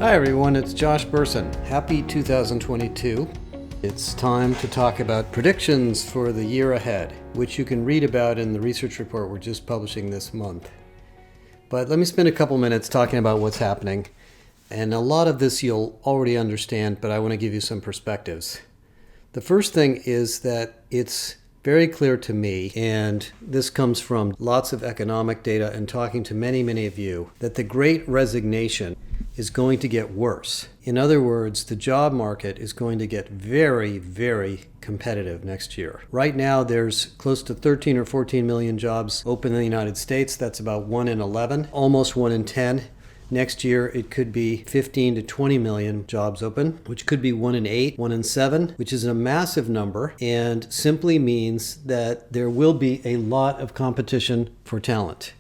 Hi everyone, it's Josh Bersin. Happy 2022. It's time to talk about predictions for the year ahead, which you can read about in the research report we're just publishing this month. But let me spend a couple minutes talking about what's happening. And a lot of this you'll already understand, but I want to give you some perspectives. The first thing is that it's very clear to me, and this comes from lots of economic data and talking to many of you, that the Great Resignation is going to get worse. In other words, the job market is going to get very competitive next year. Right now, there's close to 13 or 14 million jobs open in the United States. That's about 1 in 11, almost 1 in 10. Next year, it could be 15 to 20 million jobs open, which could be 1 in 8, 1 in 7, which is a massive number and simply means that there will be a lot of competition for talent.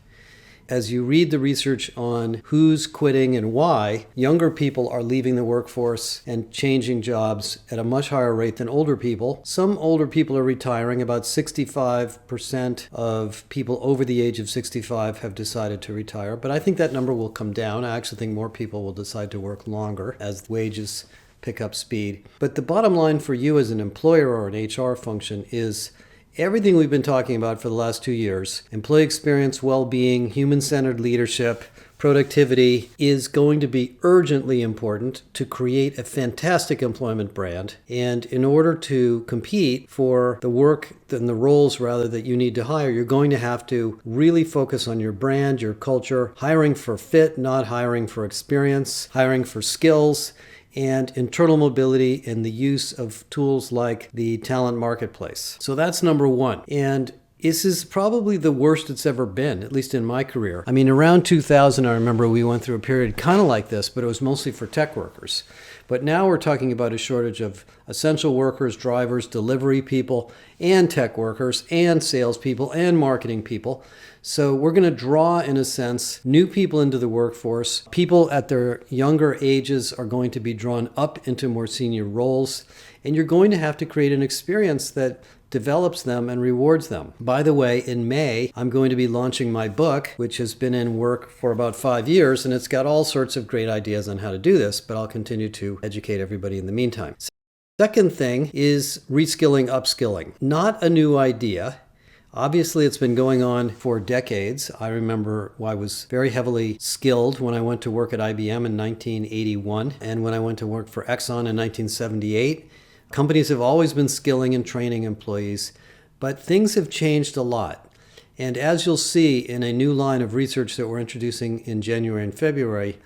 As you read the research on who's quitting and why, younger people are leaving the workforce and changing jobs at a much higher rate than older people. Some older people are retiring. About 65% of people over the age of 65 have decided to retire, but I think that number will come down. I actually think more people will decide to work longer as wages pick up speed. But the bottom line for you as an employer or an HR function is everything we've been talking about for the last 2 years, employee experience, well-being, human-centered leadership, productivity, is going to be urgently important to create a fantastic employment brand. And in order to compete for the work and the roles rather that you need to hire, you're going to have to really focus on your brand, your culture, hiring for fit, not hiring for experience, hiring for skills, and internal mobility and the use of tools like the talent marketplace. So that's number one. And this is probably the worst it's ever been, at least in my career. I mean, around 2000, I remember we went through a period kind of like this, but it was mostly for tech workers. But now we're talking about a shortage of essential workers, drivers, delivery people, and tech workers, and salespeople, and marketing people. So we're going to draw, in a sense, new people into the workforce. People at their younger ages are going to be drawn up into more senior roles, and you're going to have to create an experience that develops them and rewards them. By the way, in May, I'm going to be launching my book, which has been in work for about 5 years, and it's got all sorts of great ideas on how to do this, but I'll continue to educate everybody in the meantime. Second thing is reskilling, upskilling. Not a new idea. Obviously, it's been going on for decades. I remember I was very heavily skilled when I went to work at IBM in 1981 and when I went to work for Exxon in 1978. Companies have always been skilling and training employees, but things have changed a lot. And as you'll see in a new line of research that we're introducing in January and February,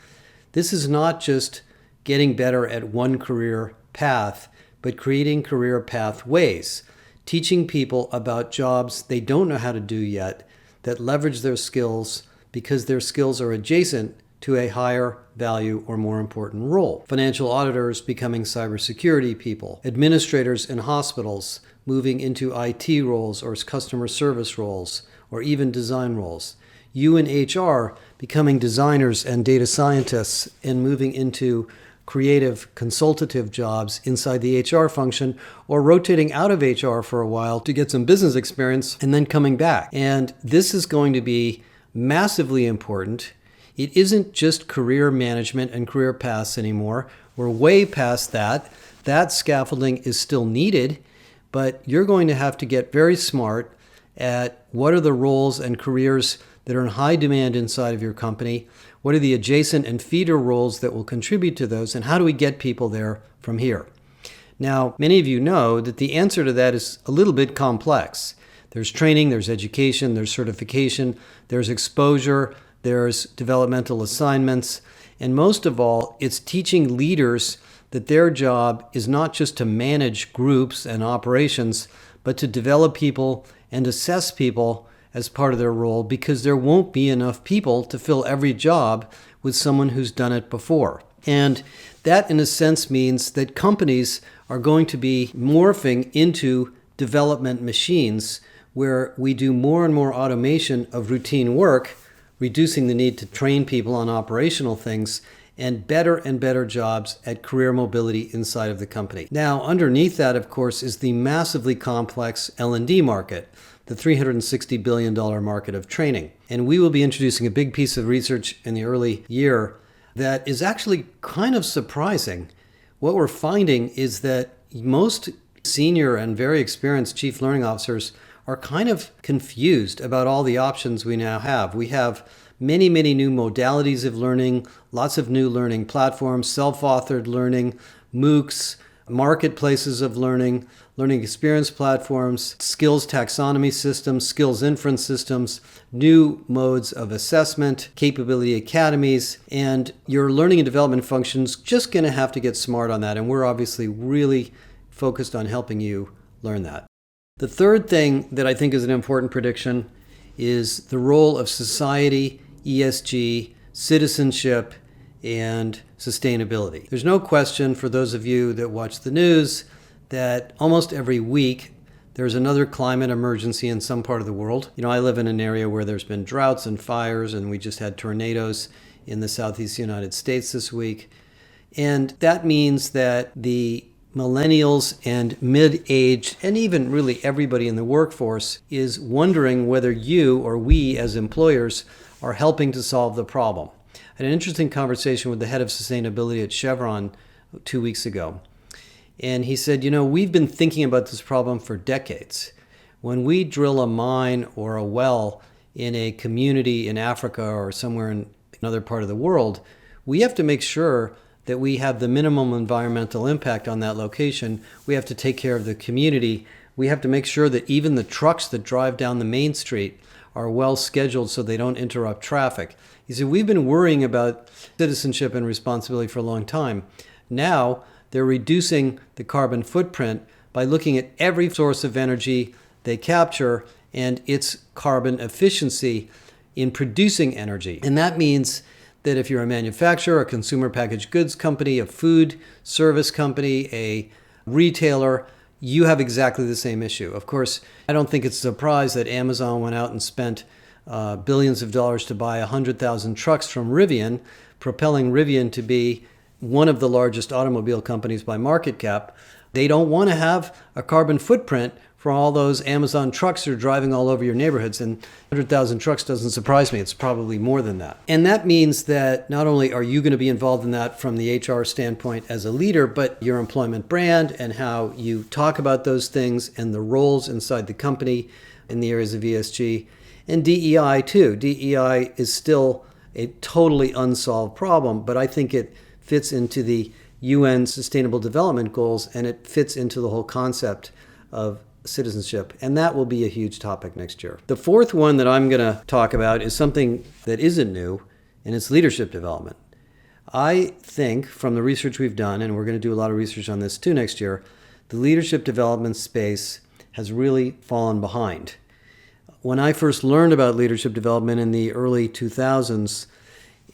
this is not just getting better at one career path, but creating career pathways, teaching people about jobs they don't know how to do yet that leverage their skills because their skills are adjacent to a higher value or more important role. Financial auditors becoming cybersecurity people, administrators in hospitals moving into IT roles or customer service roles or even design roles. You in HR becoming designers and data scientists and moving into creative consultative jobs inside the HR function or rotating out of HR for a while to get some business experience and then coming back. And this is going to be massively important. It isn't just career management and career paths anymore. We're way past that. That scaffolding is still needed, but you're going to have to get very smart at what are the roles and careers that are in high demand inside of your company. What are the adjacent and feeder roles that will contribute to those, and how do we get people there from here? Now, many of you know that the answer to that is a little bit complex. There's training, there's education, there's certification, there's exposure, there's developmental assignments, and most of all, it's teaching leaders that their job is not just to manage groups and operations, but to develop people and assess people as part of their role, because there won't be enough people to fill every job with someone who's done it before. And that, in a sense, means that companies are going to be morphing into development machines where we do more and more automation of routine work, reducing the need to train people on operational things, and better jobs at career mobility inside of the company. Now, underneath that, of course, is the massively complex L&D market, the $360 billion market of training. And we will be introducing a big piece of research in the early year that is actually kind of surprising. What we're finding is that most senior and very experienced chief learning officers are kind of confused about all the options we now have. We have many, many new modalities of learning, lots of new learning platforms, self-authored learning, MOOCs, marketplaces of learning, learning experience platforms, skills taxonomy systems, skills inference systems, new modes of assessment, capability academies, and your learning and development functions just going to have to get smart on that. And we're obviously really focused on helping you learn that. The third thing that I think is an important prediction is the role of society, ESG, citizenship, and sustainability. There's no question for those of you that watch the news that almost every week there's another climate emergency in some part of the world. I live in an area where there's been droughts and fires, and we just had tornadoes in the southeast United States this week. And that means that the millennials and mid-age, and even really everybody in the workforce, is wondering whether you or we as employers are helping to solve the problem. I had an interesting conversation with the head of sustainability at Chevron 2 weeks ago. And he said, we've been thinking about this problem for decades. When we drill a mine or a well in a community in Africa or somewhere in another part of the world, we have to make sure that we have the minimum environmental impact on that location. We have to take care of the community. We have to make sure that even the trucks that drive down the main street are well scheduled so they don't interrupt traffic. He said, we've been worrying about citizenship and responsibility for a long time. Now they're reducing the carbon footprint by looking at every source of energy they capture and its carbon efficiency in producing energy. And that means that if you're a manufacturer, a consumer packaged goods company, a food service company, a retailer, you have exactly the same issue. Of course, I don't think it's a surprise that Amazon went out and spent billions of dollars to buy 100,000 trucks from Rivian, propelling Rivian to be one of the largest automobile companies by market cap. They don't want to have a carbon footprint for all those Amazon trucks that are driving all over your neighborhoods. And 100,000 trucks doesn't surprise me. It's probably more than that. And that means that not only are you going to be involved in that from the HR standpoint as a leader, but your employment brand and how you talk about those things and the roles inside the company in the areas of ESG. And DEI too. DEI is still a totally unsolved problem, but I think it fits into the UN Sustainable Development Goals, and it fits into the whole concept of citizenship, and that will be a huge topic next year. The fourth one that I'm going to talk about is something that isn't new, and it's leadership development. I think from the research we've done, and we're going to do a lot of research on this too next year, the leadership development space has really fallen behind. When I first learned about leadership development in the early 2000s,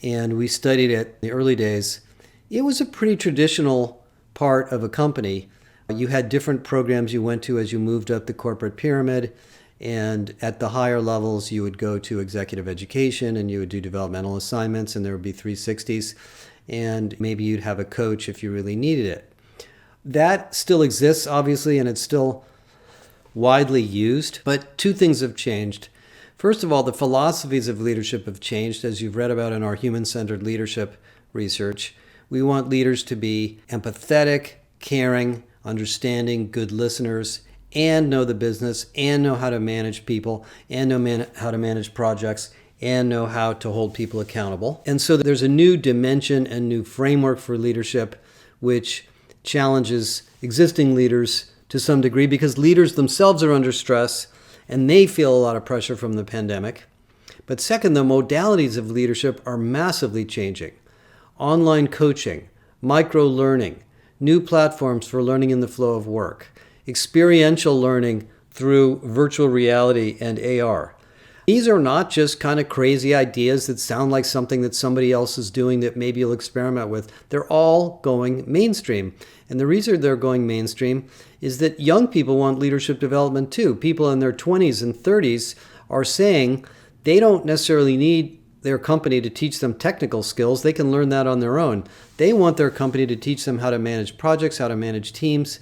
and we studied it in the early days, it was a pretty traditional part of a company. You had different programs you went to as you moved up the corporate pyramid, and at the higher levels you would go to executive education and you would do developmental assignments, and there would be 360s, and maybe you'd have a coach if you really needed it. That still exists, obviously, and it's still widely used, but two things have changed. First of all, the philosophies of leadership have changed, as you've read about in our human-centered leadership research. We want leaders to be empathetic, caring, understanding, good listeners, and know the business, and know how to manage people, and know how to manage projects, and know how to hold people accountable. And so there's a new dimension and new framework for leadership which challenges existing leaders to some degree, because leaders themselves are under stress and they feel a lot of pressure from the pandemic. But second, the modalities of leadership are massively changing. Online coaching, micro-learning, new platforms for learning in the flow of work, experiential learning through virtual reality and AR. These are not just kind of crazy ideas that sound like something that somebody else is doing that maybe you'll experiment with. They're all going mainstream. And the reason they're going mainstream is that young people want leadership development too. People in their 20s and 30s are saying they don't necessarily need their company to teach them technical skills. They can learn that on their own. They want their company to teach them how to manage projects, how to manage teams.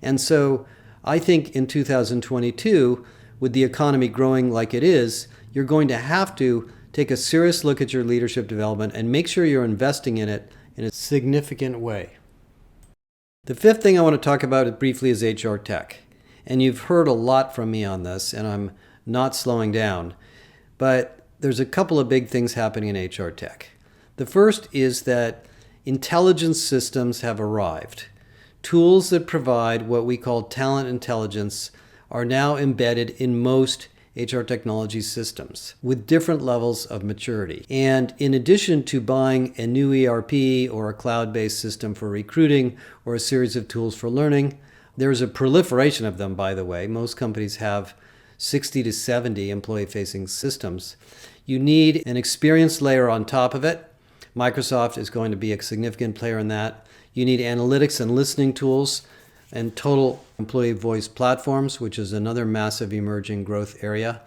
And so I think in 2022, with the economy growing like it is, you're going to have to take a serious look at your leadership development and make sure you're investing in it in a significant way. The fifth thing I want to talk about briefly is HR tech. And you've heard a lot from me on this, and I'm not slowing down. But there's a couple of big things happening in HR tech. The first is that intelligence systems have arrived. Tools that provide what we call talent intelligence are now embedded in most HR technology systems with different levels of maturity. And in addition to buying a new ERP or a cloud-based system for recruiting or a series of tools for learning, there's a proliferation of them, by the way. Most companies have 60 to 70 employee-facing systems. You need an experience layer on top of it. Microsoft is going to be a significant player in that. You need analytics and listening tools and total employee voice platforms, which is another massive emerging growth area.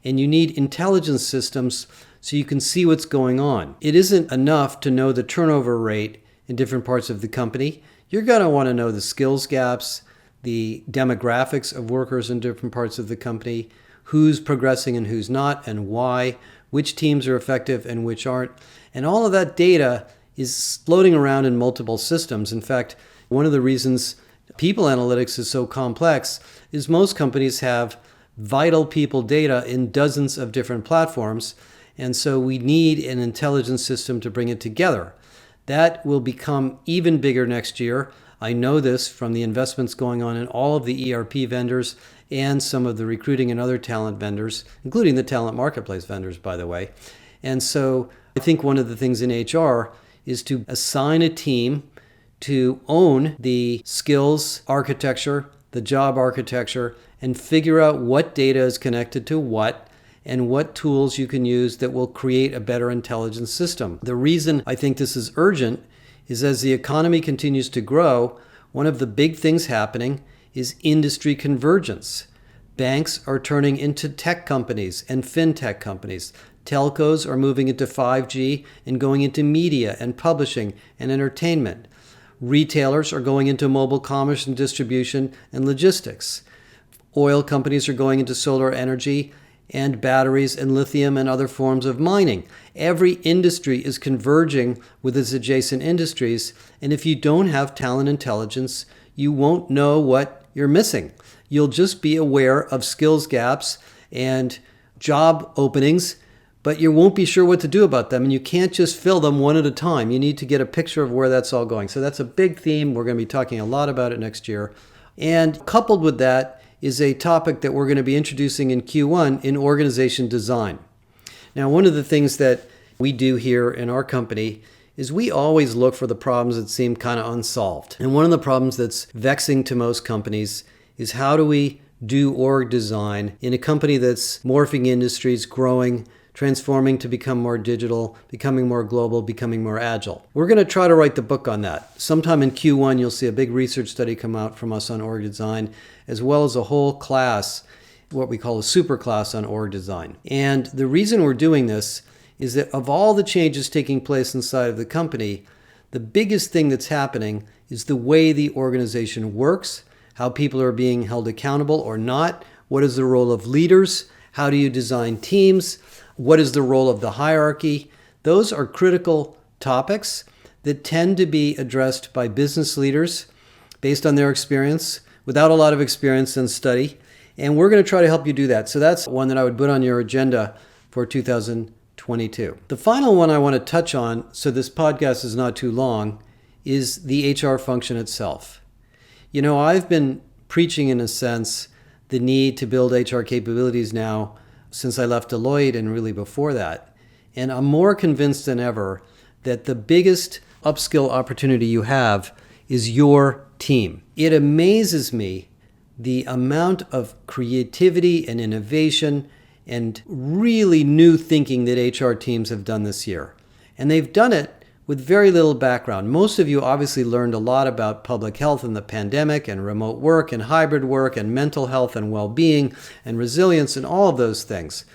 And you need intelligence systems so you can see what's going on. It isn't enough to know the turnover rate in different parts of the company. You're going to want to know the skills gaps, the demographics of workers in different parts of the company, who's progressing and who's not, and why, which teams are effective and which aren't. And all of that data is floating around in multiple systems. In fact, one of the reasons people analytics is so complex is most companies have vital people data in dozens of different platforms. And so we need an intelligence system to bring it together. That will become even bigger next year. I know this from the investments going on in all of the ERP vendors and some of the recruiting and other talent vendors, including the talent marketplace vendors, by the way. And so I think one of the things in HR is to assign a team to own the skills architecture, the job architecture, and figure out what data is connected to what and what tools you can use that will create a better intelligence system. The reason I think this is urgent is as the economy continues to grow, one of the big things happening is industry convergence. Banks are turning into tech companies and fintech companies. Telcos are moving into 5G and going into media and publishing and entertainment. Retailers are going into mobile commerce and distribution and logistics. Oil companies are going into solar energy and batteries and lithium and other forms of mining. Every industry is converging with its adjacent industries, and if you don't have talent intelligence, you won't know what you're missing. You'll just be aware of skills gaps and job openings, but you won't be sure what to do about them, and you can't just fill them one at a time. You need to get a picture of where that's all going. So that's a big theme. We're going to be talking a lot about it next year. And coupled with that is a topic that we're going to be introducing in Q1 in organization design. Now, one of the things that we do here in our company is we always look for the problems that seem kind of unsolved. And one of the problems that's vexing to most companies is how do we do org design in a company that's morphing industries, growing, transforming to become more digital, becoming more global, becoming more agile. We're going to try to write the book on that. Sometime in Q1, you'll see a big research study come out from us on org design, as well as a whole class, what we call a super class on org design. And the reason we're doing this is that of all the changes taking place inside of the company, the biggest thing that's happening is the way the organization works, how people are being held accountable or not, what is the role of leaders, how do you design teams, what is the role of the hierarchy? Those are critical topics that tend to be addressed by business leaders based on their experience, without a lot of experience and study. And we're going to try to help you do that. So that's one that I would put on your agenda for 2022. The final one I want to touch on, so this podcast is not too long, is the HR function itself. You know, I've been preaching, in a sense, the need to build HR capabilities now since I left Deloitte and really before that. And I'm more convinced than ever that the biggest upskill opportunity you have is your team. It amazes me the amount of creativity and innovation and really new thinking that HR teams have done this year. And they've done it with very little background. Most of you obviously learned a lot about public health and the pandemic and remote work and hybrid work and mental health and well-being and resilience and all of those things.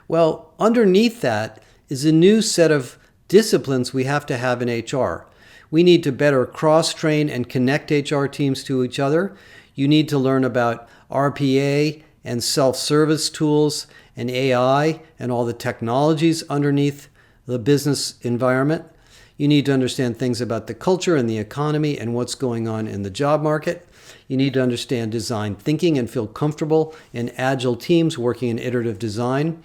Well, underneath that is a new set of disciplines we have to have in HR. We need to better cross-train and connect HR teams to each other. You need to learn about RPA and self-service tools and AI and all the technologies underneath the business environment. You need to understand things about the culture and the economy and what's going on in the job market. You need to understand design thinking and feel comfortable in agile teams working in iterative design.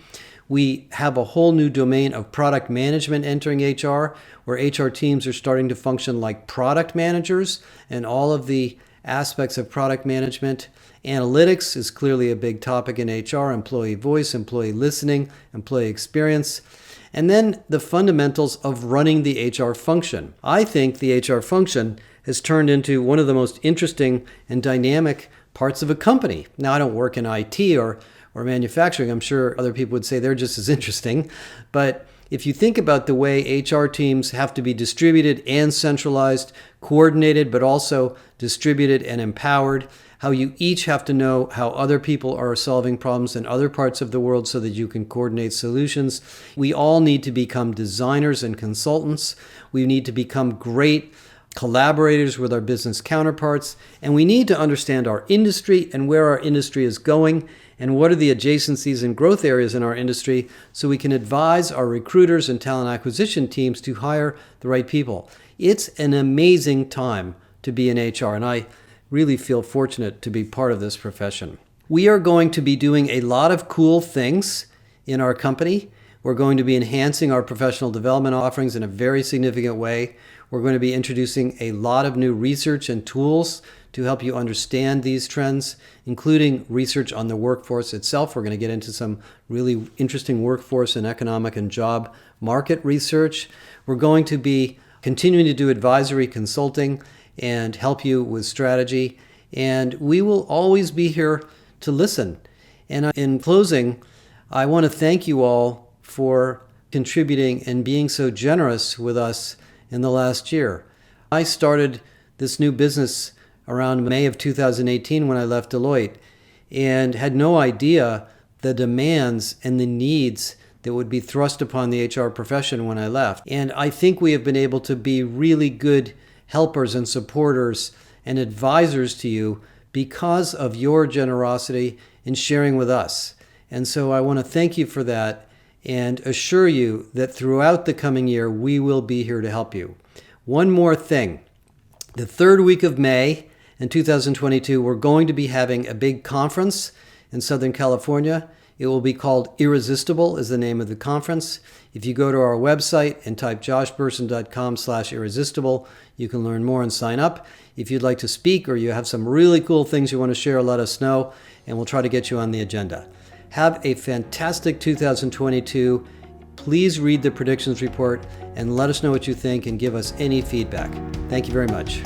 We have a whole new domain of product management entering HR, where HR teams are starting to function like product managers, and all of the aspects of product management. Analytics is clearly a big topic in HR, employee voice, employee listening, employee experience. And then the fundamentals of running the HR function. I think the HR function has turned into one of the most interesting and dynamic parts of a company. Now, I don't work in IT or manufacturing. I'm sure other people would say they're just as interesting. But if you think about the way HR teams have to be distributed and centralized, coordinated, but also distributed and empowered, how you each have to know how other people are solving problems in other parts of the world so that you can coordinate solutions. We all need to become designers and consultants. We need to become great collaborators with our business counterparts. And we need to understand our industry and where our industry is going and what are the adjacencies and growth areas in our industry so we can advise our recruiters and talent acquisition teams to hire the right people. It's an amazing time to be in HR, and I really feel fortunate to be part of this profession. We are going to be doing a lot of cool things in our company. We're going to be enhancing our professional development offerings in a very significant way. We're going to be introducing a lot of new research and tools to help you understand these trends, including research on the workforce itself. We're going to get into some really interesting workforce and economic and job market research. We're going to be continuing to do advisory consulting and help you with strategy. And we will always be here to listen. And in closing, I want to thank you all for contributing and being so generous with us in the last year. I started this new business around May of 2018 when I left Deloitte and had no idea the demands and the needs that would be thrust upon the HR profession when I left. And I think we have been able to be really good helpers and supporters and advisors to you because of your generosity in sharing with us. And so I want to thank you for that and assure you that throughout the coming year, we will be here to help you. One more thing. The third week of May in 2022, we're going to be having a big conference in Southern California. It will be called Irresistible is the name of the conference. If you go to our website and type joshbersin.com/irresistible, you can learn more and sign up. If you'd like to speak or you have some really cool things you want to share, let us know and we'll try to get you on the agenda. Have a fantastic 2022. Please read the predictions report and let us know what you think and give us any feedback. Thank you very much.